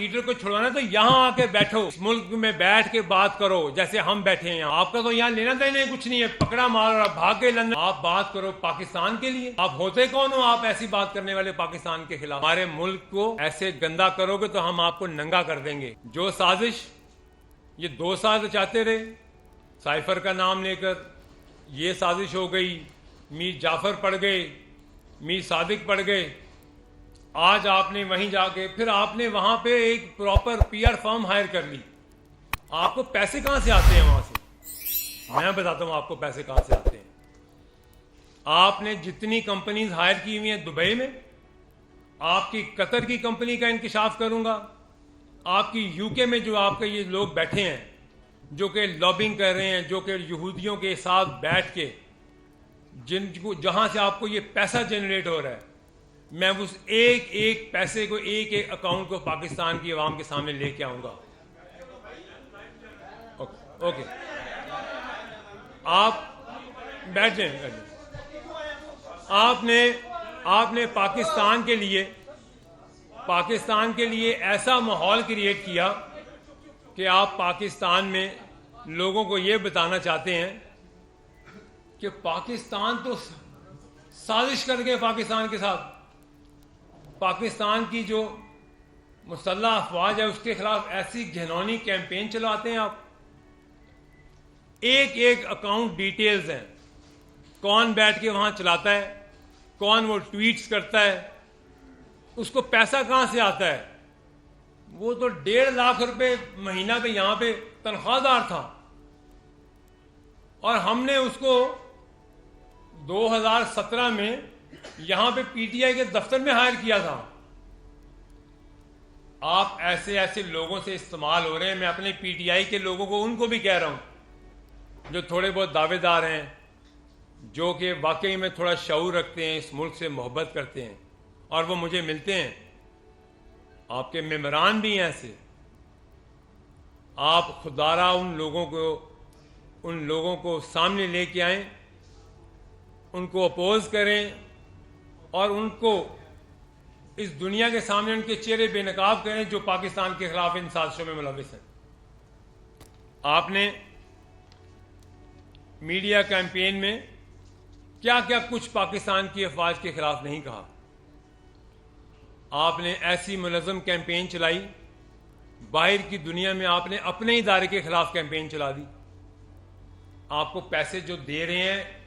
Leader को छुड़वाना तो यहाँ आके बैठो, इस मुल्क में बैठ के बात करो जैसे हम बैठे हैं। आपका तो यहाँ लेना देना कुछ नहीं है, पकड़ा मार और भाग के लंदन। आप बात करो पाकिस्तान के लिए, आप होते कौन हो आप ऐसी बात करने वाले पाकिस्तान के खिलाफ? हमारे मुल्क को ऐसे गंदा करोगे तो हम आपको नंगा कर देंगे। जो साजिश ये 2 साल चाहते रहे, साइफर का नाम लेकर ये साजिश हो गई, मीर जाफर पड़ गए, मीर सादिक पड़ गए। आज आपने वहीं जाके फिर आपने वहां पे एक प्रॉपर पीआर फर्म हायर कर ली। आपको पैसे कहां से आते हैं वहां से? मैं बताता हूं आपको पैसे कहां से आते हैं। आपने जितनी कंपनीज हायर की हुई हैं दुबई में, आपकी कतर की कंपनी का इंकिशाफ करूंगा, आपकी यूके में जो आपके ये लोग बैठे हैं जो कि लॉबिंग कर रहे हैं, जो कि यहूदियों के साथ बैठ के जिनको जहां से आपको ये पैसा जनरेट हो रहा है, मैं उस एक एक पैसे को, एक एक अकाउंट को पाकिस्तान की आवाम के सामने लेके आऊंगा। ओके, आप बैठ जाएं। आपने पाकिस्तान के लिए ऐसा माहौल क्रिएट किया कि आप पाकिस्तान में लोगों को ये बताना चाहते हैं कि पाकिस्तान तो साजिश कर गए पाकिस्तान के साथ। पाकिस्तान की जो मुसल्लह अफवाज है उसके खिलाफ ऐसी घिनौनी कैंपेन चलाते हैं आप। एक एक अकाउंट डिटेल्स हैं, कौन बैठ के वहां चलाता है, कौन वो ट्वीट्स करता है, उसको पैसा कहां से आता है। वो तो 1.5 लाख रुपए महीना पे यहां पे तनख्वाहदार था और हमने उसको 2017 में यहां पे पीटीआई के दफ्तर में हायर किया था। आप ऐसे ऐसे लोगों से इस्तेमाल हो रहे हैं। मैं अपने पीटीआई के लोगों को, उनको भी कह रहा हूं जो थोड़े बहुत दावेदार हैं, जो कि वाकई में थोड़ा शऊर रखते हैं, इस मुल्क से मोहब्बत करते हैं और वो मुझे मिलते हैं। आपके मेंबरान भी हैं ऐसे। आप खुदारा उन लोगों को सामने लेके आएं, उनको अपोज करें और उनको इस दुनिया के सामने उनके चेहरे बेनकाब करें जो पाकिस्तान के खिलाफ इन साजिशों में मुलविस हैं। आपने मीडिया कैंपेन में क्या क्या कुछ पाकिस्तान की अफवाज के खिलाफ नहीं कहा। आपने ऐसी मुनज़्ज़म कैंपेन चलाई, बाहर की दुनिया में आपने अपने इदारे के खिलाफ कैंपेन चला दी। आपको पैसे जो दे रहे हैं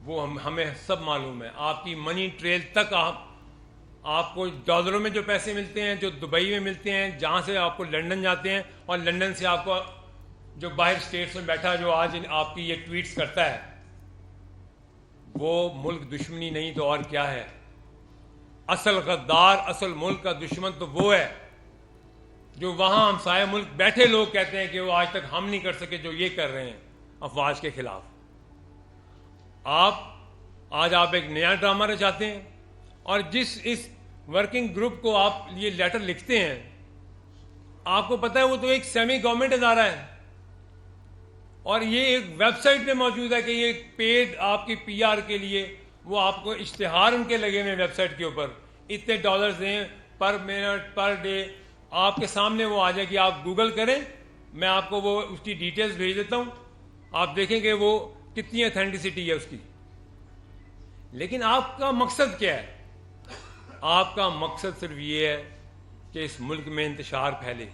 वो हमें सब मालूम है। आपकी मनी ट्रेल तक आपको डॉलरों में जो पैसे मिलते हैं, जो दुबई में मिलते हैं, जहां से आपको लंदन जाते हैं और लंदन से आपको जो बाहर स्टेट्स में बैठा जो आज आपकी ये ट्वीट्स करता है, वो मुल्क दुश्मनी नहीं तो और क्या है। असल गद्दार, असल मुल्क का दुश्मन तो वो है जो वहां हमसाया मुल्क बैठे लोग कहते हैं कि वो आज तक हम नहीं कर सके जो ये कर रहे हैं अफवाज के खिलाफ। आज आप एक नया ड्रामा रचाते हैं और इस वर्किंग ग्रुप को आप ये लेटर लिखते हैं, आपको पता है वो तो एक सेमी गवर्नमेंट इदारा है और ये एक वेबसाइट पे मौजूद है कि ये पेड आपकी पीआर के लिए वो आपको इश्तिहार उनके लगे हुए वेबसाइट के ऊपर, इतने डॉलर्स दें पर मिनट पर डे। आपके सामने वो आ जाएगी, आप गूगल करें, मैं आपको वो उसकी डिटेल्स भेज देता हूं, आप देखेंगे वो कितनी ऑथेंटिसिटी है उसकी। लेकिन आपका मकसद क्या है? आपका मकसद सिर्फ ये है कि इस मुल्क में इंतशार फैले।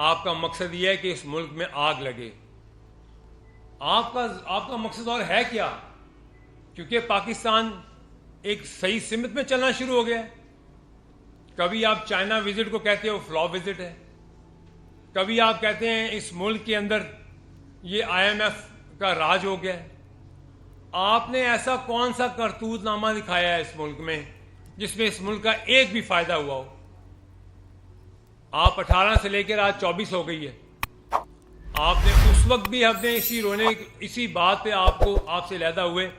आपका मकसद ये है कि इस मुल्क में आग लगे। आपका मकसद और है क्या? क्योंकि पाकिस्तान एक सही सिमत में चलना शुरू हो गया है। कभी आप चाइना विजिट को कहते हो फ्लॉप विजिट है, कभी आप कहते हैं इस मुल्क के अंदर ये IMF का राज हो गया है। आपने ऐसा कौन सा करतूतनामा दिखाया है इस मुल्क में जिसमें इस मुल्क का एक भी फायदा हुआ हो? आप 18 से लेकर आज 24 हो गई है। आपने उस वक्त भी हमने इसी बात पे आपसे अलहदा हुए,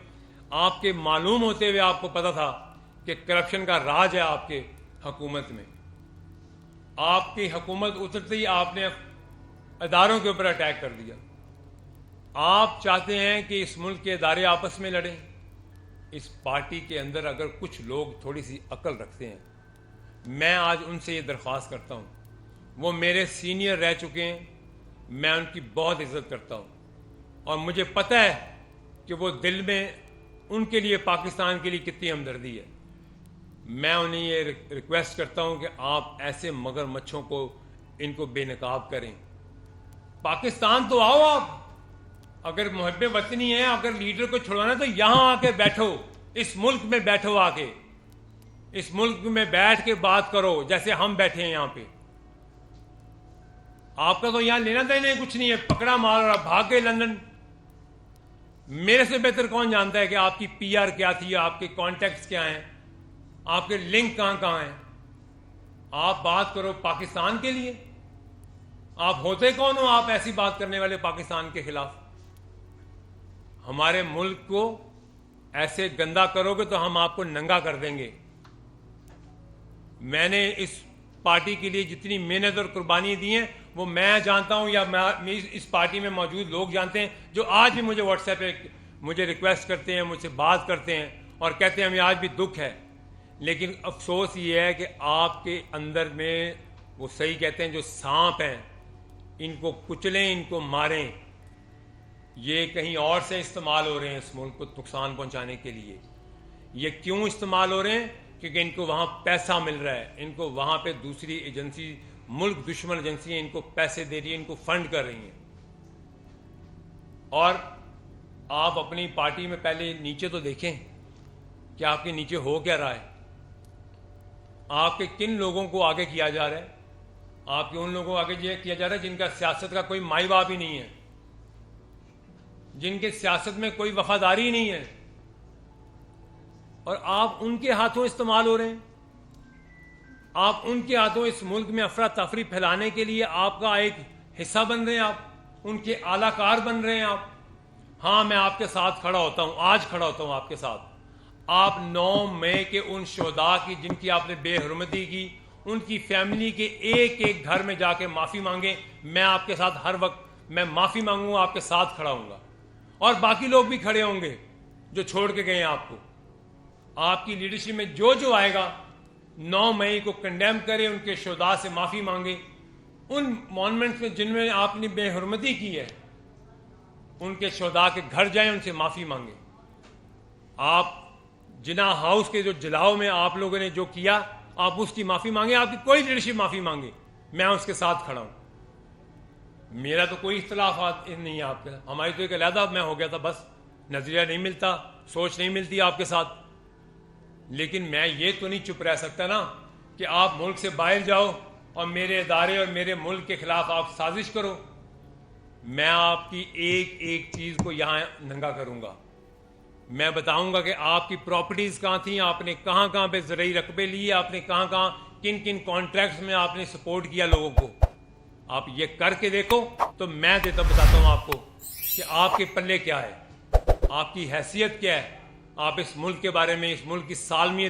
आपके मालूम होते हुए आपको पता था कि करप्शन का राज है आपके हुकूमत में। आपकी हुकूमत उतरते ही आपने अदारों के ऊपर अटैक कर दिया। आप चाहते हैं कि इस मुल्क के इदारे आपस में लड़ें। इस पार्टी के अंदर अगर कुछ लोग थोड़ी सी अकल रखते हैं, میں آج ان سے یہ درخواست کرتا ہوں، وہ میرے سینئر رہ چکے ہیں، میں ان کی بہت عزت کرتا ہوں اور مجھے پتہ ہے کہ وہ دل میں ان کے لیے پاکستان کے لیے کتنی ہمدردی ہے۔ میں انہیں یہ ریکویسٹ کرتا ہوں کہ آپ ایسے مگر مچھوں کو ان کو بے نقاب کریں۔ پاکستان تو آؤ، آپ اگر محب وطنی ہیں، اگر لیڈر کو چھڑوانا تو یہاں آ کے بیٹھو، اس ملک میں بیٹھو، آ کے اس ملک میں بیٹھ کے بات کرو جیسے ہم بیٹھے ہیں یہاں پہ۔ آپ کا تو یہاں لینا دینا کچھ نہیں ہے، پکڑا مار اور آپ بھاگ گئے لندن۔ میرے سے بہتر کون جانتا ہے کہ آپ کی پی آر کیا تھی، آپ کے کانٹیکٹس کیا ہیں، آپ کے لنک کہاں کہاں ہیں۔ آپ بات کرو پاکستان کے لیے، آپ ہوتے کون ہو آپ ایسی بات کرنے والے پاکستان کے خلاف؟ ہمارے ملک کو ایسے گندا کرو گے تو ہم آپ کو ننگا کر دیں گے۔ میں نے اس پارٹی کے لیے جتنی محنت اور قربانی دی ہیں وہ میں جانتا ہوں یا اس پارٹی میں موجود لوگ جانتے ہیں، جو آج بھی مجھے واٹس ایپ پہ مجھے ریکویسٹ کرتے ہیں، مجھ سے بات کرتے ہیں اور کہتے ہیں ہمیں آج بھی دکھ ہے۔ لیکن افسوس یہ ہے کہ آپ کے اندر میں وہ صحیح کہتے ہیں جو سانپ ہیں، ان کو کچلیں، ان کو ماریں۔ یہ کہیں اور سے استعمال ہو رہے ہیں اس ملک کو نقصان پہنچانے کے لیے۔ یہ کیوں استعمال ہو رہے ہیں؟ کیونکہ ان کو وہاں پیسہ مل رہا ہے، ان کو وہاں پہ دوسری ایجنسی، ملک دشمن ایجنسیاں ان کو پیسے دے رہی ہیں، ان کو فنڈ کر رہی ہیں۔ اور آپ اپنی پارٹی میں پہلے نیچے تو دیکھیں کہ آپ کے نیچے ہو کیا رہا ہے، آپ کے کن لوگوں کو آگے کیا جا رہا ہے۔ آپ کے ان لوگوں کو آگے کیا جا رہا ہے جن کا سیاست کا کوئی مائی باپ ہی نہیں ہے، جن کے سیاست میں کوئی وفاداری نہیں ہے، اور آپ ان کے ہاتھوں استعمال ہو رہے ہیں۔ آپ ان کے ہاتھوں اس ملک میں افراتفری پھیلانے کے لیے آپ کا ایک حصہ بن رہے ہیں، آپ ان کے اعلی کار بن رہے ہیں۔ آپ ہاں، میں آپ کے ساتھ کھڑا ہوتا ہوں، آج کھڑا ہوتا ہوں آپ کے ساتھ۔ آپ 9 مئی کے ان شہداء کی جن کی آپ نے بے حرمتی کی، ان کی فیملی کے ایک ایک گھر میں جا کے معافی مانگیں۔ میں آپ کے ساتھ ہر وقت میں معافی مانگوں گا، آپ کے ساتھ کھڑا ہوں گا، اور باقی لوگ بھی کھڑے ہوں گے جو چھوڑ کے گئے ہیں آپ کو۔ آپ کی لیڈرشپ میں جو آئے گا 9 مئی کو کنڈیم کرے، ان کے شہداء سے معافی مانگے، ان مانومنٹس میں جن میں آپ نے بے حرمتی کی ہے ان کے شہداء کے گھر جائیں، ان سے معافی مانگے۔ آپ جناح ہاؤس کے جو جلاؤ میں آپ لوگوں نے جو کیا، آپ اس کی معافی مانگیں۔ آپ کی کوئی لیڈرشپ معافی مانگے، میں اس کے ساتھ کھڑا ہوں۔ میرا تو کوئی اختلافات نہیں ہے آپ کے ساتھ، ہماری تو ایک علیحدہ میں ہو گیا تھا، بس نظریہ نہیں ملتا، سوچ نہیں ملتی آپ کے ساتھ۔ لیکن میں یہ تو نہیں چپ رہ سکتا نا کہ آپ ملک سے باہر جاؤ اور میرے ادارے اور میرے ملک کے خلاف آپ سازش کرو۔ میں آپ کی ایک ایک چیز کو یہاں ننگا کروں گا۔ میں بتاؤں گا کہ آپ کی پراپرٹیز کہاں تھیں، آپ نے کہاں کہاں پہ زرعی رقبے لیے، آپ نے کہاں کہاں کن کن کانٹریکٹس میں آپ نے سپورٹ کیا لوگوں کو۔ آپ یہ کر کے دیکھو تو میں بتاتا ہوں آپ کو کہ آپ کے پلے کیا ہے، آپ کی حیثیت کیا ہے، آپ اس ملک کے بارے میں، اس ملک کی سالمیت